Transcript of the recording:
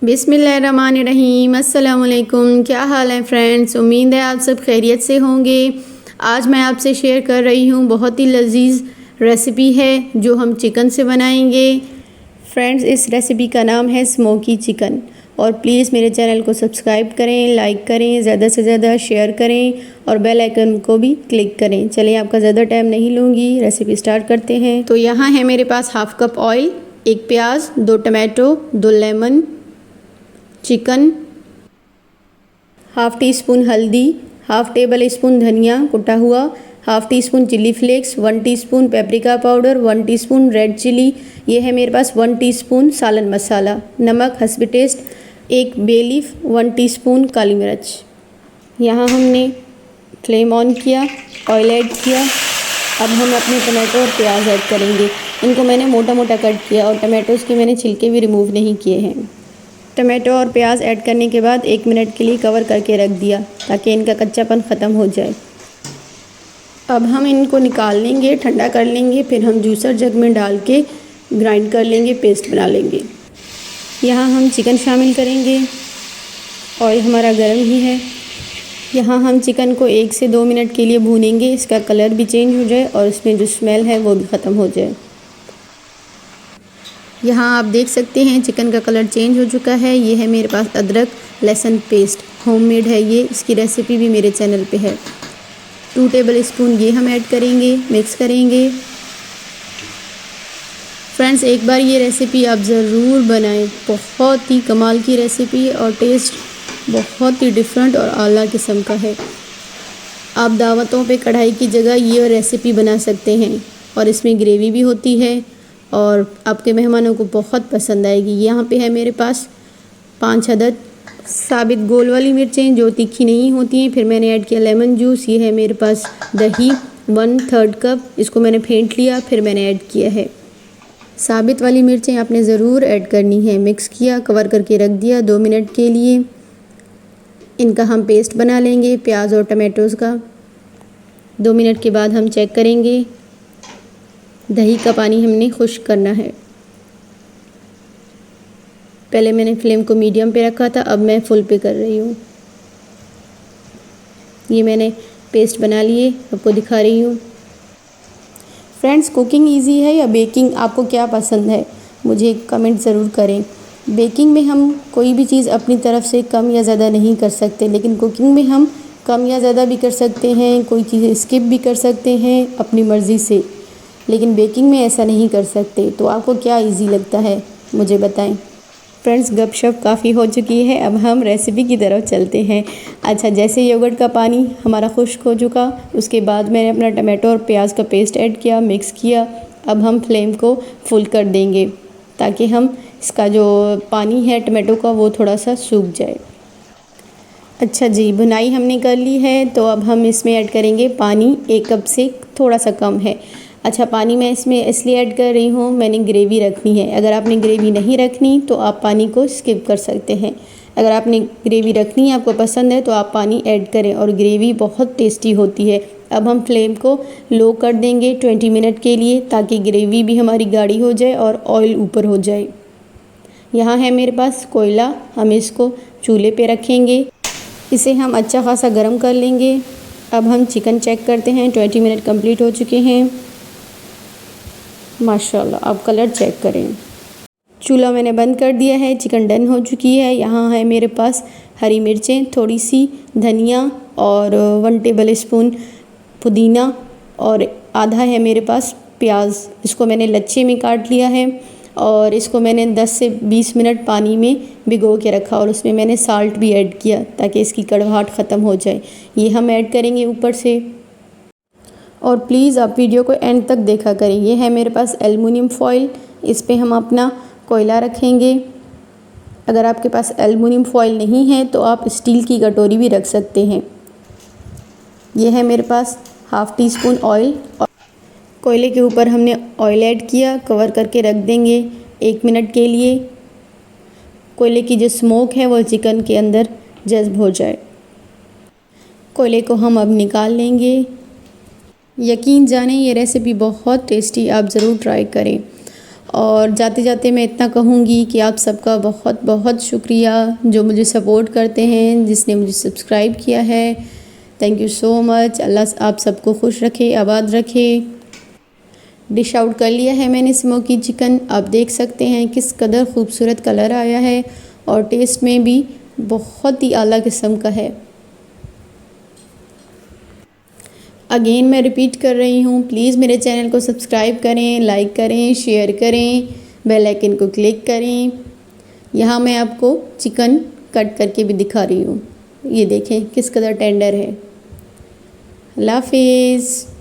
बिस्मिल्लाहिर्रहमानिर्रहीम। अस्सलाम वालेकुम। क्या हाल है फ्रेंड्स? उम्मीद है आप सब खैरियत से होंगे। आज मैं आपसे शेयर कर रही हूँ बहुत ही लजीज रेसिपी है जो हम चिकन से बनाएंगे। फ्रेंड्स, इस रेसिपी का नाम है स्मोकी चिकन। और प्लीज़ मेरे चैनल को सब्सक्राइब करें, लाइक करें, ज़्यादा से ज़्यादा शेयर करें और बेल आइकन को भी क्लिक करें। चलिए, आपका ज़्यादा टाइम नहीं लूँगी, रेसिपी स्टार्ट करते हैं। तो यहाँ है मेरे पास हाफ़ कप ऑयल, 1 प्याज, 2 tomato, 2 lemon, chicken, half teaspoon हल्दी, हाफ़ टेबल स्पून धनिया कुटा हुआ, half teaspoon chilli flakes, 1 teaspoon paprika powder, 1 teaspoon red chilli, ये है मेरे पास 1 टीस्पून सालन मसाला, नमक हस्ब टेस्ट, 1 बे लीफ, 1 टीस्पून काली मिर्च। यहाँ हमने फ्लेम ऑन किया, ऑयल ऐड किया। अब हम अपने टमाटो और प्याज ऐड करेंगे। इनको मैंने मोटा मोटा कट किया और टमाटोज़ के मैंने छिलके भी रिमूव नहीं किए हैं। टमाटो और प्याज ऐड करने के बाद 1 मिनट के लिए कवर करके रख दिया ताकि इनका कच्चापन ख़त्म हो जाए। अब हम इनको निकाल लेंगे, ठंडा कर लेंगे, फिर हम जूसर जग में डाल के ग्राइंड कर लेंगे, पेस्ट बना लेंगे। यहाँ हम चिकन शामिल करेंगे। ऑयल हमारा गर्म ही है। यहाँ हम चिकन को 1 से 2 मिनट के लिए भूनेंगे, इसका कलर भी चेंज हो जाए और इसमें जो स्मेल है वो भी ख़त्म हो जाए। यहाँ आप देख सकते हैं चिकन का कलर चेंज हो चुका है। ये है मेरे पास अदरक लहसुन पेस्ट, होममेड है ये। इसकी रेसिपी भी मेरे चैनल पे है। 2 टेबल स्पून ये हम ऐड करेंगे, मिक्स करेंगे। फ्रेंड्स, एक बार ये रेसिपी आप ज़रूर बनाएं। बहुत ही कमाल की रेसिपी और टेस्ट बहुत ही डिफरेंट और आला किस्म का है। आप दावतों पे कढ़ाई की जगह ये रेसिपी बना सकते हैं और इसमें ग्रेवी भी होती है और आपके मेहमानों को बहुत पसंद आएगी। यहाँ पे है मेरे पास 5 अदद साबित गोल वाली मिर्चें जो तीखी नहीं होती हैं। फिर मैंने ऐड किया लेमन जूस। ये है मेरे पास दही 1/3 कप, इसको मैंने फेंट लिया, फिर मैंने ऐड किया है। साबित वाली मिर्चें आपने ज़रूर ऐड करनी है। मिक्स किया, कवर करके रख दिया 2 मिनट के लिए। इनका हम पेस्ट बना लेंगे प्याज और टमाटोज़ का। 2 मिनट के बाद हम चेक करेंगे। दही का पानी हमने खुश्क करना है। पहले मैंने फ्लेम को मीडियम पे रखा था, अब मैं फुल पे कर रही हूँ। ये मैंने पेस्ट बना लिए, आपको दिखा रही हूँ। फ्रेंड्स, कुकिंग इजी है या बेकिंग, आपको क्या पसंद है मुझे कमेंट ज़रूर करें। बेकिंग में हम कोई भी चीज़ अपनी तरफ से कम या ज़्यादा नहीं कर सकते, लेकिन कुकिंग में हम कम या ज़्यादा भी कर सकते हैं, कोई चीज़ स्किप भी कर सकते हैं अपनी मर्ज़ी से, लेकिन बेकिंग में ऐसा नहीं कर सकते। तो आपको क्या इजी लगता है मुझे बताएं। फ्रेंड्स, गपशप काफ़ी हो चुकी है, अब हम रेसिपी की तरफ चलते हैं। अच्छा, जैसे योगर्ट का पानी हमारा खुश्क हो चुका, उसके बाद मैंने अपना टमाटो और प्याज का पेस्ट ऐड किया, मिक्स किया। अब हम फ्लेम को फुल कर देंगे ताकि हम इसका जो पानी है टमाटो का वो थोड़ा सा सूख जाए। अच्छा जी, भुनाई हमने कर ली है, तो अब हम इसमें ऐड करेंगे पानी। 1 कप से थोड़ा सा कम है। अच्छा, पानी मैं इसमें इसलिए ऐड कर रही हूँ, मैंने ग्रेवी रखनी है। अगर आपने ग्रेवी नहीं रखनी तो आप पानी को स्किप कर सकते हैं। अगर आपने ग्रेवी रखनी है, आपको पसंद है, तो आप पानी ऐड करें और ग्रेवी बहुत टेस्टी होती है। अब हम फ्लेम को लो कर देंगे 20 मिनट के लिए ताकि ग्रेवी भी हमारी गाढ़ी हो जाए और ऑयल ऊपर हो जाए। यहाँ है मेरे पास कोयला, हम इसको चूल्हे पे रखेंगे। इसे हम अच्छा खासा गर्म कर लेंगे। अब हम चिकन चेक करते हैं। 20 मिनट कंप्लीट हो चुके हैं। माशाल्लाह, आप कलर चेक करें। चूल्हा मैंने बंद कर दिया है, चिकन डन हो चुकी है। यहाँ है मेरे पास हरी मिर्चें, थोड़ी सी धनिया और 1 टेबल स्पून पुदीना और आधा है मेरे पास प्याज। इसको मैंने लच्छे में काट लिया है और इसको मैंने 10 से 20 मिनट पानी में भिगो के रखा और उसमें मैंने साल्ट भी ऐड किया ताकि इसकी कड़वाहट ख़त्म हो जाए। ये हम ऐड करेंगे ऊपर से। और प्लीज़ आप वीडियो को एंड तक देखा करें। ये है मेरे पास एल्युमिनियम फॉइल, इस पे हम अपना कोयला रखेंगे। अगर आपके पास एल्युमिनियम फॉइल नहीं है तो आप स्टील की कटोरी भी रख सकते हैं। ये है मेरे पास हाफ़ टी स्पून ऑयल। कोयले के ऊपर हमने ऑयल ऐड किया, कवर करके रख देंगे 1 मिनट के लिए। कोयले की जो स्मोक है वो चिकन के अंदर जज़्ब हो जाए। कोयले को हम अब निकाल लेंगे। यकीन जाने ये रेसिपी बहुत टेस्टी, आप ज़रूर ट्राई करें। और जाते जाते मैं इतना कहूँगी कि आप सबका बहुत बहुत शुक्रिया जो मुझे सपोर्ट करते हैं, जिसने मुझे सब्सक्राइब किया है। Thank you so much. Allah आप सबको खुश रखे, आबाद रखे। डिश आउट कर लिया है मैंने स्मोकी चिकन। आप देख सकते हैं किस कदर खूबसूरत कलर आया है और टेस्ट में भी बहुत ही आला किस्म का है। अगेन मैं रिपीट कर रही हूँ, प्लीज़ मेरे चैनल को सब्सक्राइब करें, लाइक करें, शेयर करें, बेल आइकन को क्लिक करें। यहाँ मैं आपको चिकन कट करके भी दिखा रही हूँ, ये देखें किस कदर टेंडर है। अल्लाह हाफिज़।